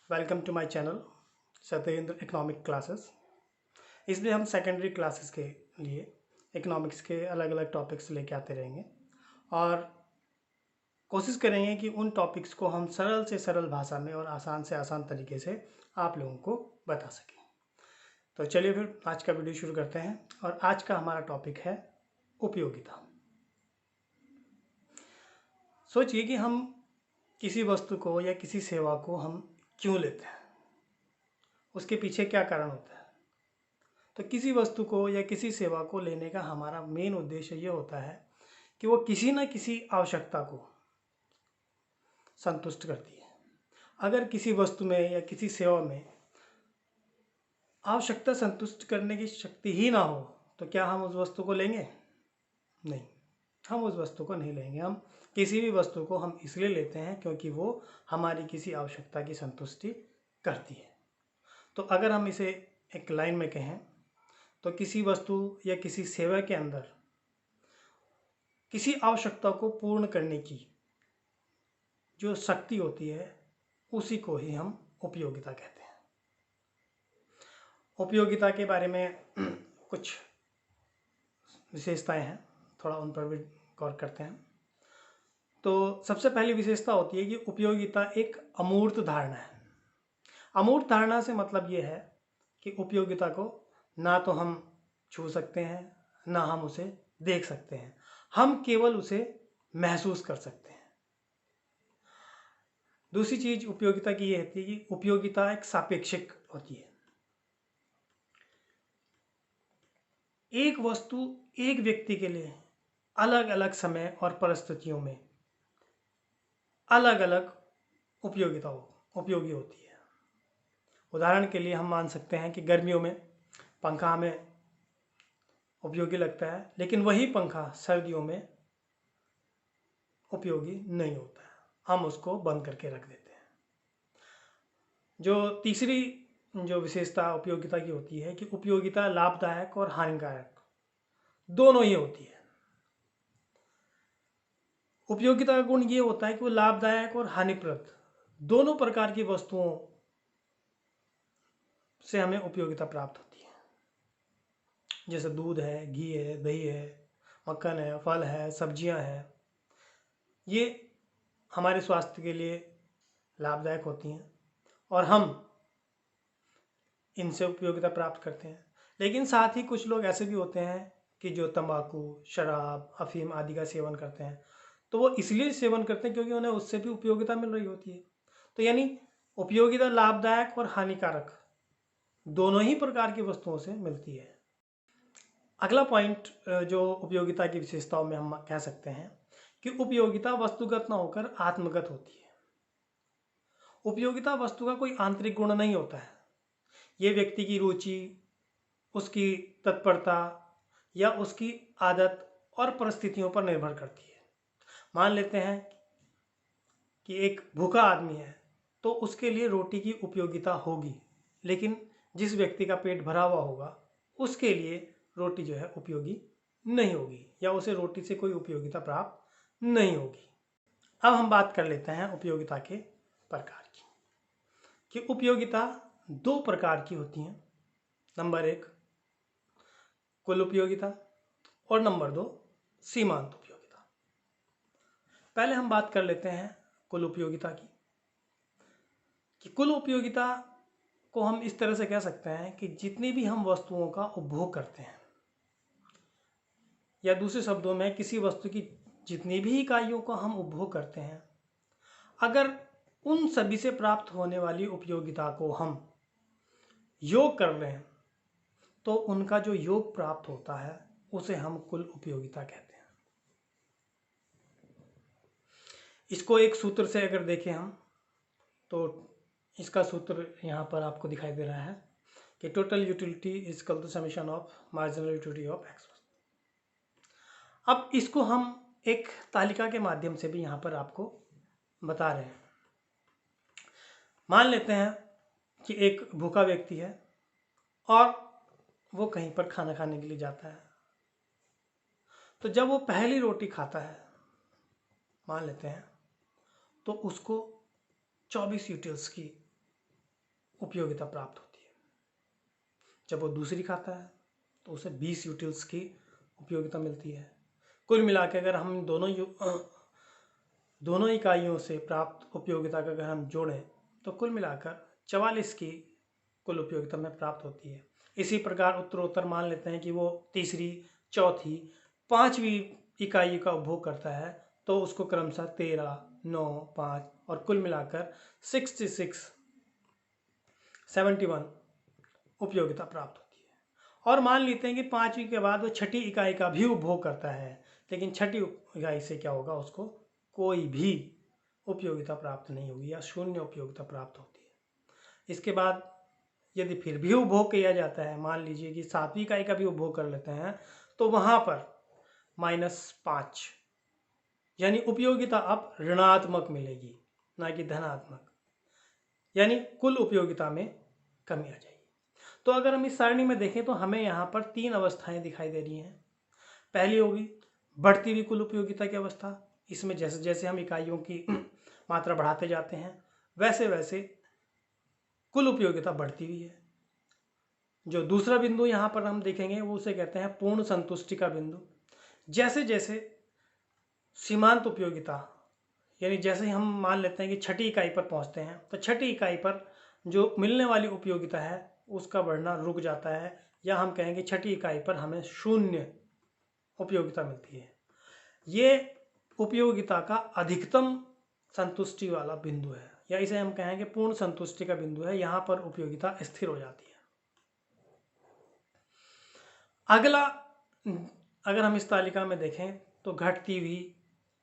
Welcome to my channel Satyendra economic classes. इसमें हम secondary classes के लिए इकोनॉमिक्स के अलग अलग टॉपिक्स लेके आते रहेंगे और कोशिश करेंगे कि उन टॉपिक्स को हम सरल से सरल भाषा में और आसान से आसान तरीके से आप लोगों को बता सकें। तो चलिए फिर आज का वीडियो शुरू करते हैं और आज का हमारा टॉपिक है उपयोगिता। सोचिए कि हम किसी वस्तु को या किसी सेवा को हम क्यों लेते हैं, उसके पीछे क्या कारण होता है। तो किसी वस्तु को या किसी सेवा को लेने का हमारा मेन उद्देश्य ये होता है कि वो किसी न किसी आवश्यकता को संतुष्ट करती है। अगर किसी वस्तु में या किसी सेवा में आवश्यकता संतुष्ट करने की शक्ति ही ना हो तो क्या हम उस वस्तु को लेंगे? नहीं, हम उस वस्तु को नहीं लेंगे। हम किसी भी वस्तु को हम इसलिए लेते हैं क्योंकि वो हमारी किसी आवश्यकता की संतुष्टि करती है। तो अगर हम इसे एक लाइन में कहें तो किसी वस्तु या किसी सेवा के अंदर किसी आवश्यकता को पूर्ण करने की जो शक्ति होती है उसी को ही हम उपयोगिता कहते हैं। उपयोगिता के बारे में कुछ विशेषताएं हैं, थोड़ा उन पर भी गौर करते हैं। तो सबसे पहली विशेषता होती है कि उपयोगिता एक अमूर्त धारणा है। अमूर्त धारणा से मतलब ये है कि उपयोगिता को ना तो हम छू सकते हैं ना हम उसे देख सकते हैं, हम केवल उसे महसूस कर सकते हैं। दूसरी चीज उपयोगिता की ये होती है कि उपयोगिता एक सापेक्षिक होती है। एक वस्तु एक व्यक्ति के लिए अलग अलग समय और परिस्थितियों में अलग अलग उपयोगी होती है। उदाहरण के लिए हम मान सकते हैं कि गर्मियों में पंखा हमें उपयोगी लगता है, लेकिन वही पंखा सर्दियों में उपयोगी नहीं होता है, हम उसको बंद करके रख देते हैं। जो तीसरी जो विशेषता उपयोगिता की होती है कि उपयोगिता लाभदायक और हानिकारक दोनों ही होती है। उपयोगिता का गुण ये होता है कि वो लाभदायक और हानिप्रद दोनों प्रकार की वस्तुओं से हमें उपयोगिता प्राप्त होती है। जैसे दूध है, घी है, दही है, मक्खन है, फल है, सब्जियां हैं, ये हमारे स्वास्थ्य के लिए लाभदायक होती हैं और हम इनसे उपयोगिता प्राप्त करते हैं। लेकिन साथ ही कुछ लोग ऐसे भी होते हैं कि जो तंबाकू, शराब, अफीम आदि का सेवन करते हैं, तो वो इसलिए सेवन करते हैं क्योंकि उन्हें उससे भी उपयोगिता मिल रही होती है। तो यानी उपयोगिता लाभदायक और हानिकारक दोनों ही प्रकार की वस्तुओं से मिलती है। अगला पॉइंट जो उपयोगिता की विशेषताओं में हम कह सकते हैं कि उपयोगिता वस्तुगत न होकर आत्मगत होती है। उपयोगिता वस्तु का कोई आंतरिक गुण नहीं होता है, ये व्यक्ति की रुचि, उसकी तत्परता या उसकी आदत और परिस्थितियों पर निर्भर करती है। मान लेते हैं कि एक भूखा आदमी है तो उसके लिए रोटी की उपयोगिता होगी, लेकिन जिस व्यक्ति का पेट भरा हुआ होगा उसके लिए रोटी जो है उपयोगी नहीं होगी या उसे रोटी से कोई उपयोगिता प्राप्त नहीं होगी। अब हम बात कर लेते हैं उपयोगिता के प्रकार की कि उपयोगिता दो प्रकार की होती हैं। नंबर एक कुल उपयोगिता और नंबर दो सीमांत उपयोगिता। पहले हम बात कर लेते हैं कुल उपयोगिता की कि कुल उपयोगिता को हम इस तरह से कह सकते हैं कि जितनी भी हम वस्तुओं का उपभोग करते हैं या दूसरे शब्दों में किसी वस्तु की जितनी भी इकाइयों का हम उपभोग करते हैं, अगर उन सभी से प्राप्त होने वाली उपयोगिता को हम योग कर लें तो उनका जो योग प्राप्त होता है उसे हम कुल उपयोगिता कहते हैं। इसको एक सूत्र से अगर देखें हम तो इसका सूत्र यहाँ पर आपको दिखाई दे रहा है कि total utility is equal to summation of marginal utility of x. अब इसको हम एक तालिका के माध्यम से भी यहाँ पर आपको बता रहे हैं। मान लेते हैं कि एक भूखा व्यक्ति है और वो कहीं पर खाना खाने के लिए जाता है, तो जब वो पहली रोटी खाता है मान लेते हैं, तो उसको 24 यूटिल्स की उपयोगिता प्राप्त होती है। जब वो दूसरी खाता है तो उसे 20 यूटिल्स की उपयोगिता मिलती है। कुल मिला के अगर हम दोनों इकाइयों से प्राप्त उपयोगिता का अगर हम जोड़ें तो कुल मिलाकर 44 की कुल उपयोगिता में प्राप्त होती है। इसी प्रकार उत्तरोत्तर मान लेते हैं कि वो तीसरी, चौथी, पांचवी इकाई का उपभोग करता है तो उसको क्रमशः 13, 9, 5 और कुल मिलाकर 66, 71 उपयोगिता प्राप्त होती है। और मान लेते हैं कि पांचवी के बाद वो छठी इकाई का भी उपभोग करता है, लेकिन छठी इकाई से क्या होगा, उसको कोई भी उपयोगिता प्राप्त नहीं होगी या शून्य उपयोगिता प्राप्त होती है। इसके बाद यदि फिर भी उपभोग किया जाता है, मान लीजिए कि सातवीं इकाई का भी उपभोग कर लेते हैं, तो वहां पर -5 यानी उपयोगिता अब ऋणात्मक मिलेगी, ना कि धनात्मक, यानी कुल उपयोगिता में कमी आ जाएगी। तो अगर हम इस सारणी में देखें तो हमें यहाँ पर 3 अवस्थाएं दिखाई दे रही हैं। पहली होगी बढ़ती हुई कुल उपयोगिता की अवस्था। इसमें जैसे जैसे हम इकाइयों की मात्रा बढ़ाते जाते हैं वैसे वैसे कुल उपयोगिता बढ़ती हुई है। जो दूसरा बिंदु यहाँ पर हम देखेंगे वो उसे कहते हैं पूर्ण संतुष्टि का बिंदु। जैसे जैसे सीमांत उपयोगिता, यानी जैसे ही हम मान लेते हैं कि छठी इकाई पर पहुंचते हैं तो छठी इकाई पर जो मिलने वाली उपयोगिता है उसका बढ़ना रुक जाता है, या हम कहेंगे छठी इकाई पर हमें शून्य उपयोगिता मिलती है। ये उपयोगिता का अधिकतम संतुष्टि वाला बिंदु है, या इसे हम कहेंगे पूर्ण संतुष्टि का बिंदु है। यहाँ पर उपयोगिता स्थिर हो जाती है। अगला अगर हम इस तालिका में देखें तो घटती हुई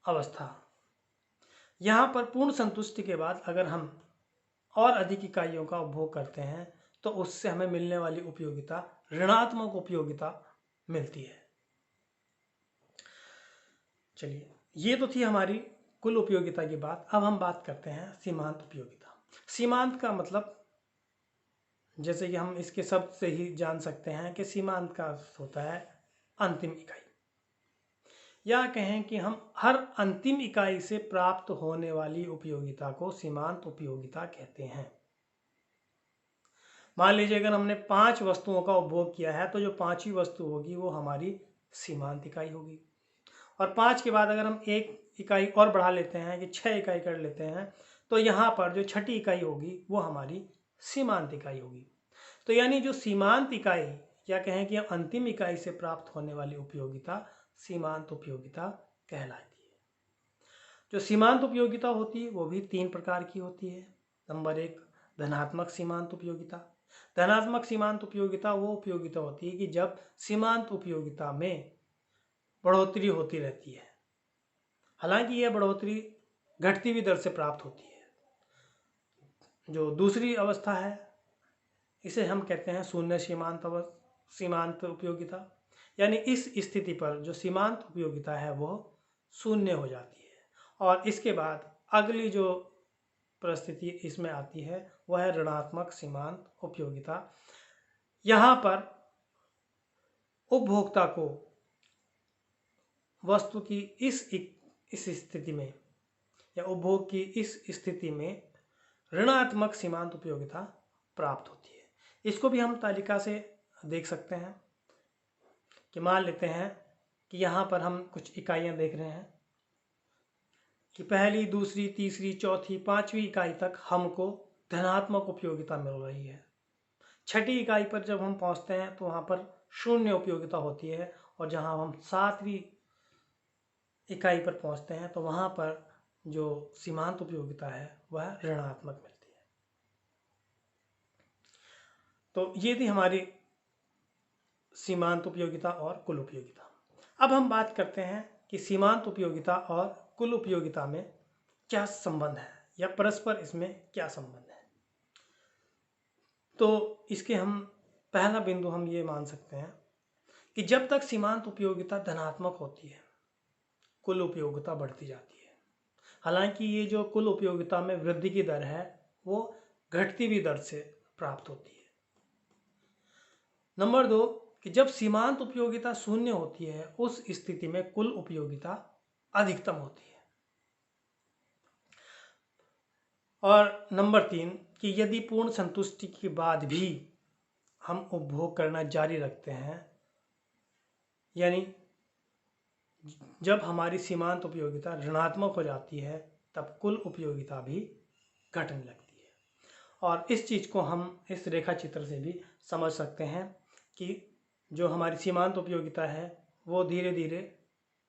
अवस्था। यहाँ पर पूर्ण संतुष्टि के बाद अगर हम और अधिक इकाइयों का उपभोग करते हैं तो उससे हमें मिलने वाली उपयोगिता ऋणात्मक उपयोगिता मिलती है। चलिए, ये तो थी हमारी कुल उपयोगिता की बात। अब हम बात करते हैं सीमांत उपयोगिता। सीमांत का मतलब, जैसे कि हम इसके शब्द से ही जान सकते हैं कि सीमांत का अर्थ होता है अंतिम इकाई, या कहें कि हम हर अंतिम इकाई से प्राप्त होने वाली उपयोगिता को सीमांत उपयोगिता कहते हैं। मान लीजिए अगर हमने 5 वस्तुओं का उपभोग किया है तो जो पांचवी वस्तु होगी वो हमारी सीमांत इकाई होगी। और 5 के बाद अगर हम एक इकाई और बढ़ा लेते हैं कि 6 इकाई कर लेते हैं तो यहाँ पर जो छठी इकाई होगी वो हमारी सीमांत इकाई होगी। तो यानी जो सीमांत इकाई, या कहें कि अंतिम इकाई से प्राप्त होने वाली उपयोगिता सीमांत उपयोगिता कहलाती है। जो सीमांत उपयोगिता होती है वो भी 3 प्रकार की होती है। नंबर 1, धनात्मक सीमांत उपयोगिता। धनात्मक सीमांत उपयोगिता वो उपयोगिता होती है कि जब सीमांत उपयोगिता में बढ़ोतरी होती रहती है, हालांकि यह बढ़ोतरी घटती हुई दर से प्राप्त होती है। जो दूसरी अवस्था है इसे हम कहते हैं शून्य सीमांत उपयोगिता, यानी इस स्थिति पर जो सीमांत उपयोगिता है वह शून्य हो जाती है। और इसके बाद अगली जो परिस्थिति इसमें आती है वह है ऋणात्मक सीमांत उपयोगिता। यहाँ पर उपभोक्ता को वस्तु की इस स्थिति में या उपभोग की इस स्थिति में ऋणात्मक सीमांत उपयोगिता प्राप्त होती है। इसको भी हम तालिका से देख सकते हैं कि मान लेते हैं कि यहाँ पर हम कुछ इकाइयाँ देख रहे हैं कि पहली, दूसरी, तीसरी, चौथी, पांचवी इकाई तक हमको धनात्मक उपयोगिता मिल रही है। छठी इकाई पर जब हम पहुँचते हैं तो वहाँ पर शून्य उपयोगिता होती है, और जहाँ हम सातवीं इकाई पर पहुँचते हैं तो वहाँ पर जो सीमांत उपयोगिता है वह ऋणात्मक मिलती है। तो ये थी हमारी सीमांत उपयोगिता और कुल उपयोगिता। अब हम बात करते हैं कि सीमांत उपयोगिता और कुल उपयोगिता में क्या संबंध है या परस्पर इसमें क्या संबंध है। तो इसके हम पहला बिंदु हम ये मान सकते हैं कि जब तक सीमांत उपयोगिता धनात्मक होती है कुल उपयोगिता बढ़ती जाती है। हालांकि ये जो कुल उपयोगिता में वृद्धि की दर है वो घटती हुई दर से प्राप्त होती है। नंबर 2, कि जब सीमांत उपयोगिता शून्य होती है उस स्थिति में कुल उपयोगिता अधिकतम होती है। और नंबर 3, कि यदि पूर्ण संतुष्टि के बाद भी हम उपभोग करना जारी रखते हैं, यानी जब हमारी सीमांत उपयोगिता ऋणात्मक हो जाती है, तब कुल उपयोगिता भी घटने लगती है। और इस चीज़ को हम इस रेखा चित्र से भी समझ सकते हैं कि जो हमारी सीमांत उपयोगिता है वो धीरे धीरे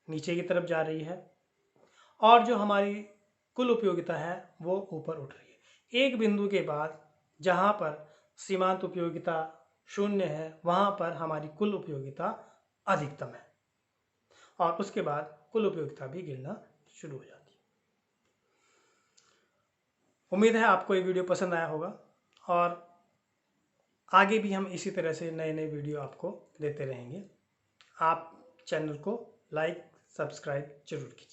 नीचे की तरफ जा रही है और जो हमारी कुल उपयोगिता है वो ऊपर उठ रही है। एक बिंदु के बाद जहाँ पर सीमांत उपयोगिता 0 है, वहाँ पर हमारी कुल उपयोगिता अधिकतम है और उसके बाद कुल उपयोगिता भी गिरना शुरू हो जाती है। उम्मीद है आपको ये वीडियो पसंद आया होगा और आगे भी हम इसी तरह से नए नए वीडियो आपको देते रहेंगे। आप चैनल को लाइक सब्सक्राइब जरूर कीजिए।